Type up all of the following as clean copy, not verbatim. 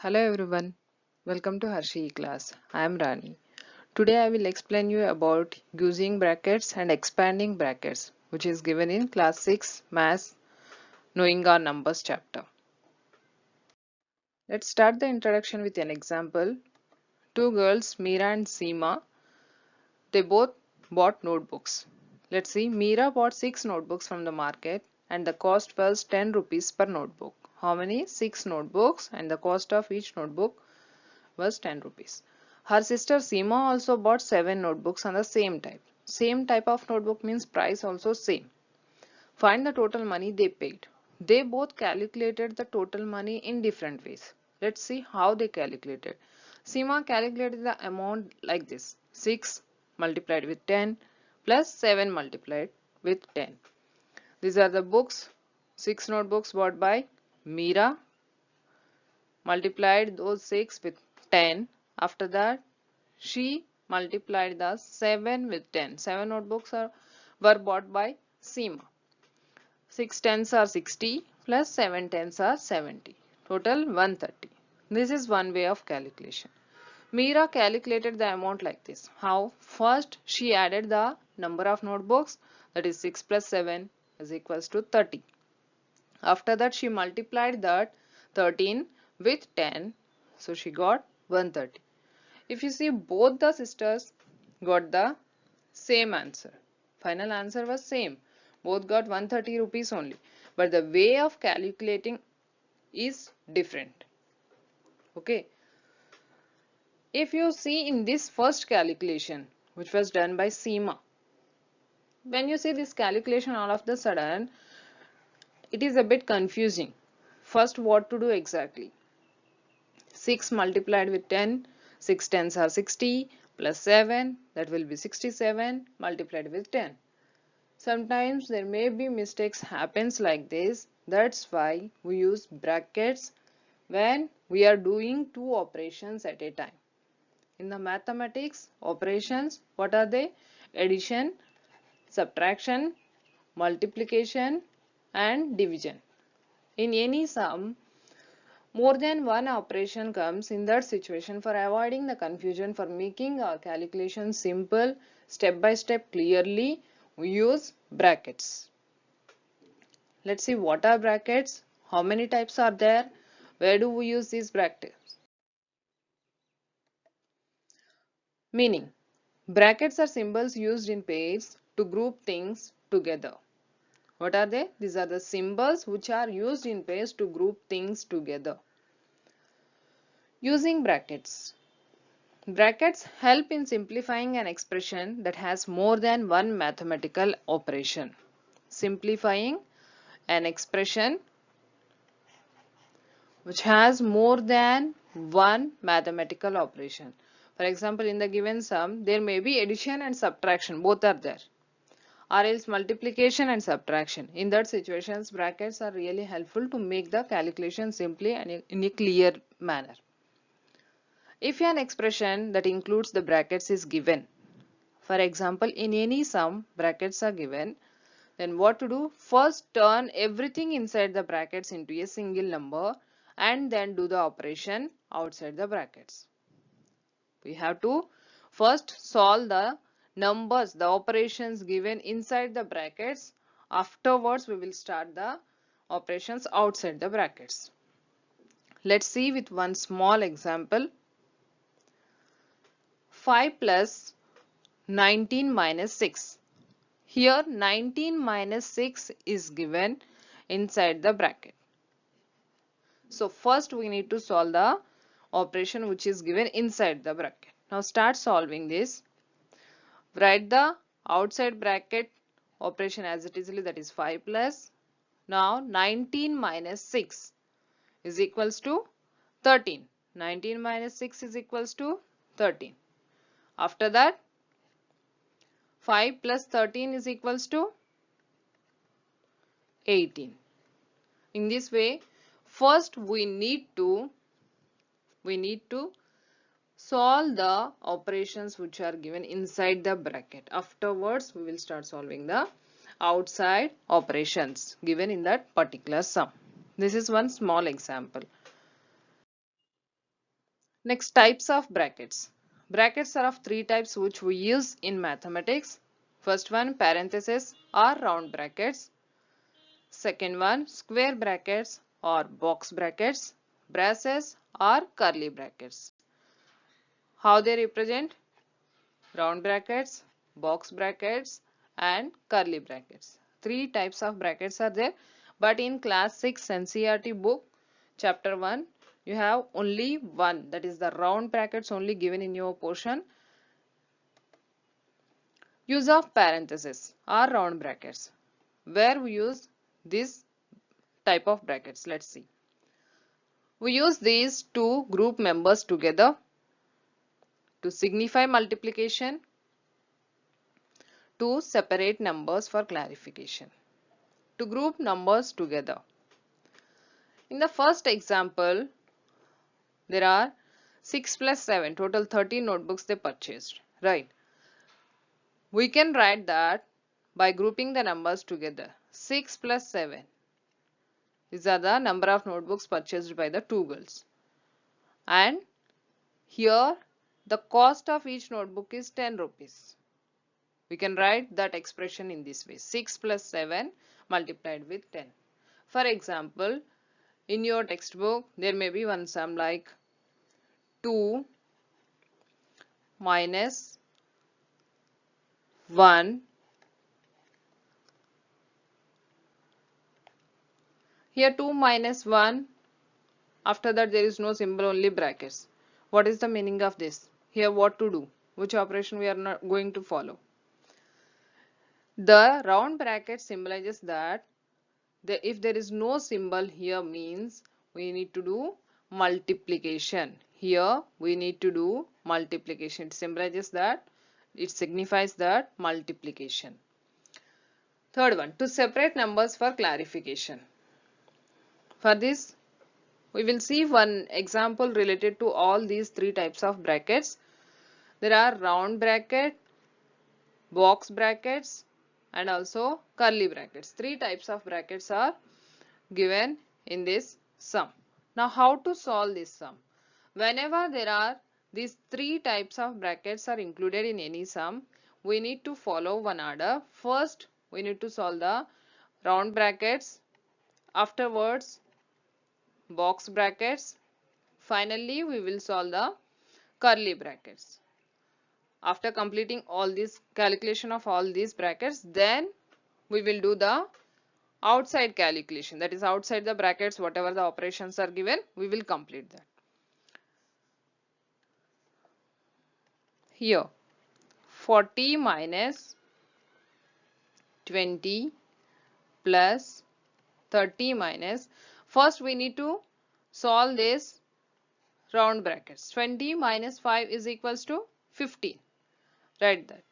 Hello everyone, welcome to Harshi class. I am Rani. Today I will explain you about using brackets and expanding brackets, which is given in class 6 Maths Knowing Our Numbers chapter. Let's start the introduction with an example. Two girls, Meera and Seema, they both bought notebooks. Let's see, Meera bought 6 notebooks from the market and the cost was 10 rupees per notebook. How many? 6 notebooks and the cost of each notebook was 10 rupees. Her sister Seema also bought 7 notebooks on the same type. Same type of notebook means price also same. Find the total money they paid. They both calculated the total money in different ways. Let's see how they calculated. Seema calculated the amount like this. 6 multiplied with 10 plus 7 multiplied with 10. These are the books. 6 notebooks bought by Meera. Multiplied those 6 with 10. After that, she multiplied the 7 with 10. 7 notebooks were bought by Seema. 6 tens are 60 plus 7 tens are 70. Total 130. This is one way of calculation. Meera calculated the amount like this. How? First, she added the number of notebooks, that is 6 plus 7 is equals to 30. After that, she multiplied that 13 with 10. So she got 130. If you see, both the sisters got the same answer. Final answer was same. Both got 130 rupees only. But the way of calculating is different. Okay. If you see in this first calculation, which was done by Seema, when you see this calculation all of the sudden, it is a bit confusing. First, what to do exactly? 6 multiplied with 10, 6 tens are 60 plus 7, that will be 67 multiplied with 10. Sometimes there may be mistakes happens like this. That's why we use brackets when we are doing two operations at a time. In the mathematics, operations, what are they? Addition, subtraction, multiplication and division. In any sum, more than one operation comes. In that situation, for avoiding the confusion, for making our calculation simple, step by step clearly, we use brackets. Let's see what are brackets, how many types are there, where do we use these brackets. Meaning, brackets are symbols used in pairs to group things together. What are they? These are the symbols which are used in pairs to group things together. Using brackets. Brackets help in simplifying an expression that has more than one mathematical operation. Simplifying an expression which has more than one mathematical operation. For example, in the given sum, there may be addition and subtraction, both are there. Or else multiplication and subtraction. In that situations, brackets are really helpful to make the calculation simply and in a clear manner. If an expression that includes the brackets is given, for example, in any sum, brackets are given, then what to do? First, turn everything inside the brackets into a single number and then do the operation outside the brackets. We have to first solve the numbers, the operations given inside the brackets. Afterwards, we will start the operations outside the brackets. Let's see with one small example. 5 plus 19 minus 6. Here 19 minus 6 is given inside the bracket. So first we need to solve the operation which is given inside the bracket. Now start solving this. Write the outside bracket operation as it is, that is 5 plus. Now 19 minus 6 is equals to 13. 19 minus 6 is equals to 13. After that, 5 plus 13 is equals to 18. In this way, first we need to solve the operations which are given inside the bracket. Afterwards, we will start solving the outside operations given in that particular sum. This is one small example. Next, types of brackets. Brackets are of three types which we use in mathematics. First one, parentheses or round brackets. Second one, square brackets or box brackets. Braces or curly brackets. How they represent? Round brackets, box brackets and curly brackets. Three types of brackets are there, but in class 6 NCERT book chapter 1 you have only one, that is the round brackets only given in your portion. Use of parentheses or round brackets. Where we use this type of brackets, let's see. We use these to group members together, to signify multiplication, to separate numbers for clarification, to group numbers together. In the first example, there are 6 plus 7, total 13 notebooks they purchased, right? We can write that by grouping the numbers together. 6 plus 7. These are the number of notebooks purchased by the two girls. And here the cost of each notebook is 10 rupees. We can write that expression in this way. 6 plus 7 multiplied with 10. For example, in your textbook, there may be one sum like 2 minus 1. Here 2 minus 1. After that there is no symbol, only brackets. What is the meaning of this? Here what to do? Which operation we are not going to follow? The round bracket symbolizes that if there is no symbol here means we need to do multiplication. Here we need to do multiplication. It symbolizes that, it signifies that multiplication. Third one, to separate numbers for clarification. For this, we will see one example related to all these three types of brackets. There are round bracket, box brackets and also curly brackets. Three types of brackets are given in this sum. Now how to solve this sum? Whenever there are these three types of brackets are included in any sum, we need to follow one order. First, we need to solve the round brackets, afterwards box brackets, finally we will solve the curly brackets. After completing all this calculation of all these brackets, then we will do the outside calculation, that is outside the brackets whatever the operations are given, we will complete that. Here 40 minus 20 plus 30 minus, first we need to solve this round brackets. 20 minus 5 is equals to 15. Write that.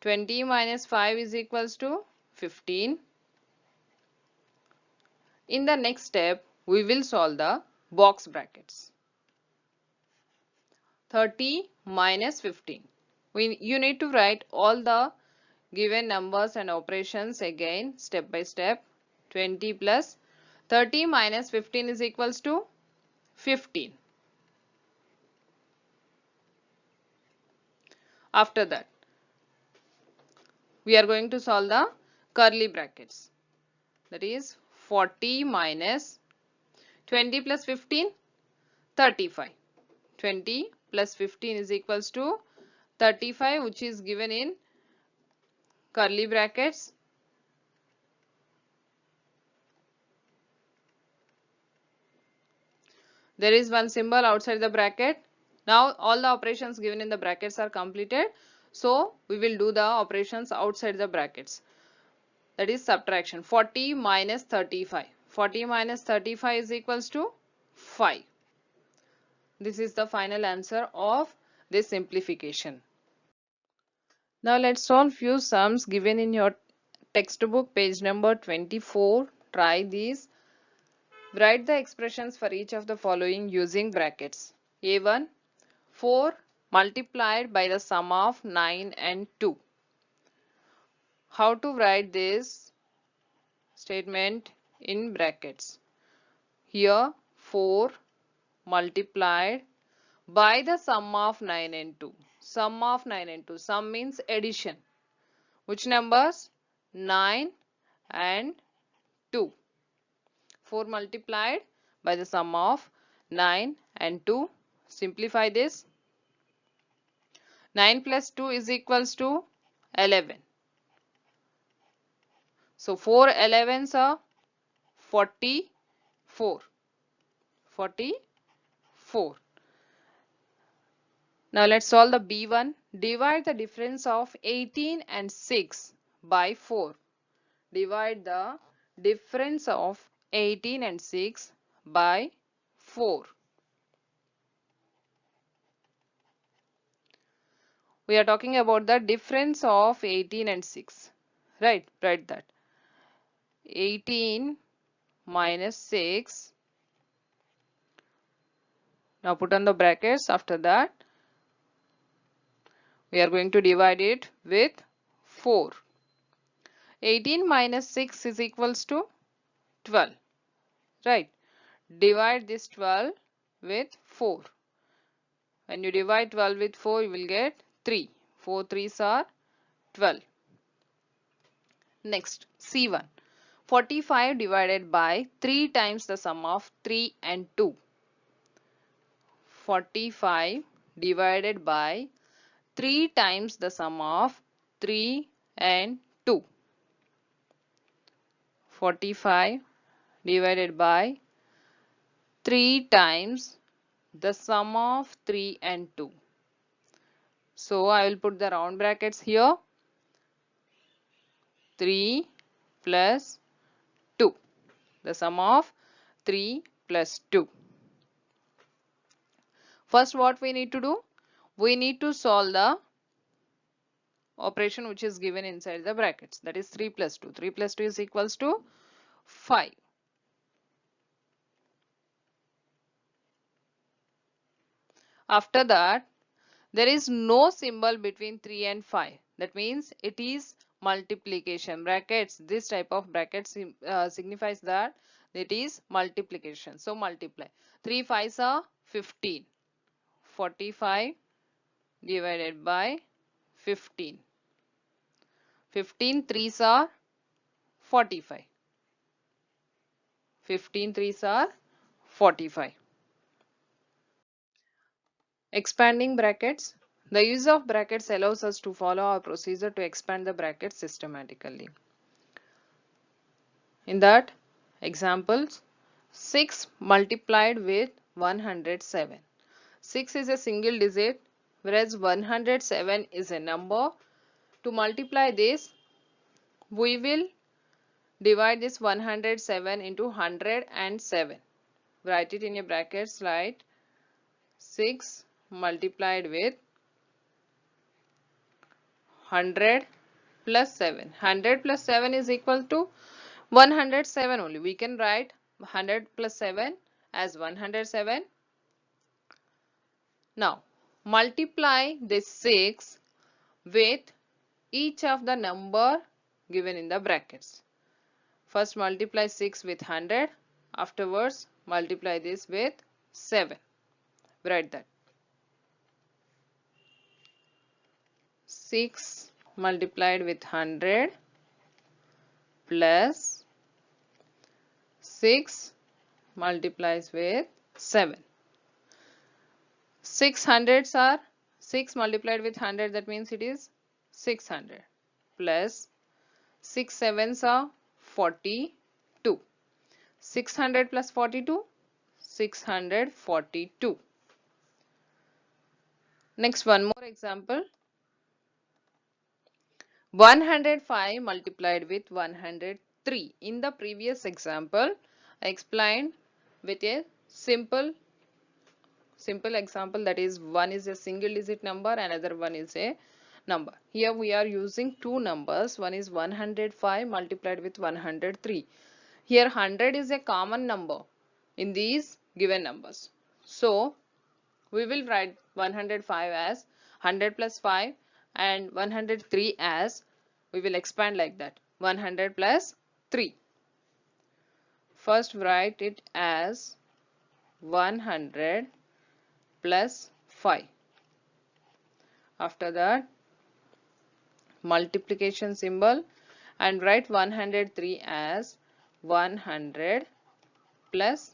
20 minus 5 is equals to 15. In the next step, we will solve the box brackets. 30 minus 15. You need to write all the given numbers and operations again step by step. 20 plus 30 minus 15 is equals to 15. After that, we are going to solve the curly brackets. That is 40 minus 20 plus 15, 35. 20 plus 15 is equals to 35, which is given in curly brackets. There is one symbol outside the bracket. Now all the operations given in the brackets are completed. So we will do the operations outside the brackets. That is subtraction. 40 minus 35. 40 minus 35 is equals to 5. This is the final answer of this simplification. Now let's solve few sums given in your textbook page number 24. Try these. Write the expressions for each of the following using brackets. A1, 4 multiplied by the sum of 9 and 2. How to write this statement in brackets? Here 4 multiplied by the sum of 9 and 2. Sum of 9 and 2. Sum means addition. Which numbers? 9 and 2. 4 multiplied by the sum of 9 and 2. Simplify this. 9 plus 2 is equals to 11. So 4 11s are 44. 44. Now let's solve the B1. Divide the difference of 18 and 6 by 4. Divide the difference of 18 and 6 by 4. We are talking about the difference of 18 and 6. Right, write that. 18 minus 6. Now put on the brackets. After that, we are going to divide it with 4. 18 minus 6 is equals to 12. Right. Divide this 12 with 4. When you divide 12 with 4, you will get 3. 4 3s are 12. Next, C1. 45 divided by 3 times the sum of 3 and 2. 45 divided by 3 times the sum of 3 and 2. 45 divided by 3 times the sum of 3 and 2. So I will put the round brackets here. 3 plus 2. The sum of 3 plus 2. First, what we need to do? We need to solve the operation which is given inside the brackets. That is 3 plus 2. 3 plus 2 is equals to 5. After that, there is no symbol between 3 and 5. That means it is multiplication. Brackets, this type of brackets signifies that it is multiplication. So multiply. 3 5s are 15. 45 divided by 15. 15 3s are 45. 15 3s are 45. Expanding brackets. The use of brackets allows us to follow our procedure to expand the brackets systematically. In that examples, 6 multiplied with 107. 6 is a single digit, whereas 107 is a number. To multiply this, we will divide this 107 into 107. Write it in your brackets, right? 6 multiplied with 100 plus 7. 100 plus 7 is equal to 107 only. We can write 100 plus 7 as 107. Now, multiply this 6 with each of the number given in the brackets. First multiply 6 with 100. Afterwards, multiply this with 7. Write that. 6 multiplied with 100 plus 6 multiplies with 7. 600s are 6 multiplied with 100, that means it is 600 plus 6 sevens are 42. 600 plus 42, 642. Next, one more example. 105 multiplied with 103. In the previous example, I explained with a simple example, that is, one is a single digit number, another one is a number. Here we are using two numbers. One is 105 multiplied with 103. Here 100 is a common number in these given numbers. So we will write 105 as 100 plus 5 and 103 as, we will expand like that, 100 plus 3. First write it as 100 plus 5. After that, multiplication symbol and write 103 as 100 plus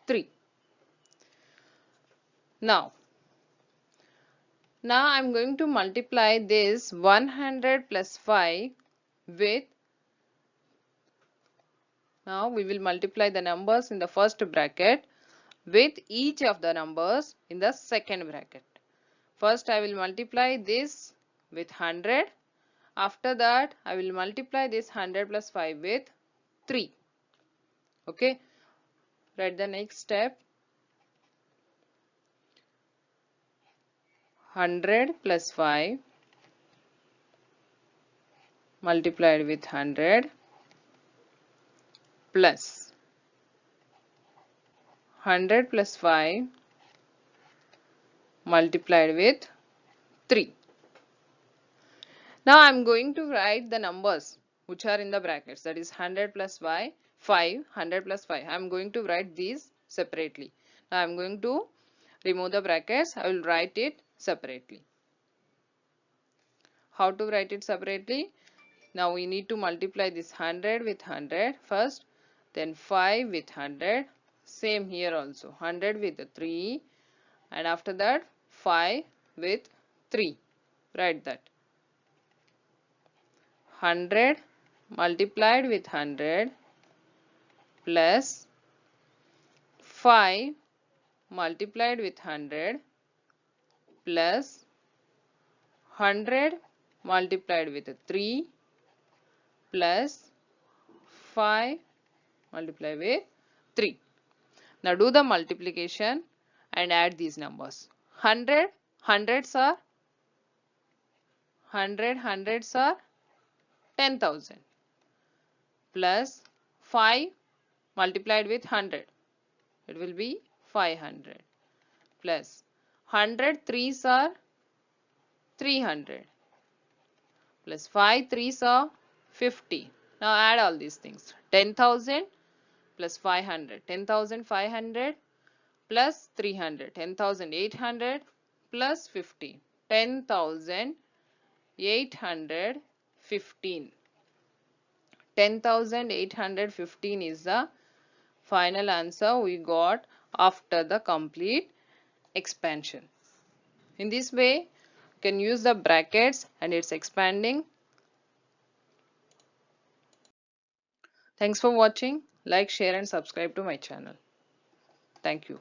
3. Now I'm going to multiply this 100 plus 5 with, now we will multiply the numbers in the first bracket with each of the numbers in the second bracket. First I will multiply this with 100. After that I will multiply this 100 plus 5 with 3. Okay. Write the next step. 100 plus 5 multiplied with 100 plus 100 plus 5 multiplied with 3. Now I am going to write the numbers which are in the brackets, that is 100 plus 5, 100 plus 5. I am going to write these separately. Now I am going to remove the brackets. I will write it separately. How to write it separately? Now we need to multiply this 100 with 100 first, then 5 with 100, same here also 100 with 3, and after that 5 with 3. Write that. 100 multiplied with 100 plus 5 multiplied with 100 plus 100 multiplied with 3 plus 5 multiplied with 3. Now do the multiplication and add these numbers. 100 hundreds are 10,000 plus 5 multiplied with 100, it will be 500 plus 100 threes are 300 plus 5 threes are 50. Now add all these things. 10,000 plus 500, 10,500 plus 300, 10,800 plus 50, 10,815. 10,815 is the final answer we got after the complete expansion. In this way, you can use the brackets and it's expanding. Thanks for watching. Like, share and subscribe to my channel. Thank you.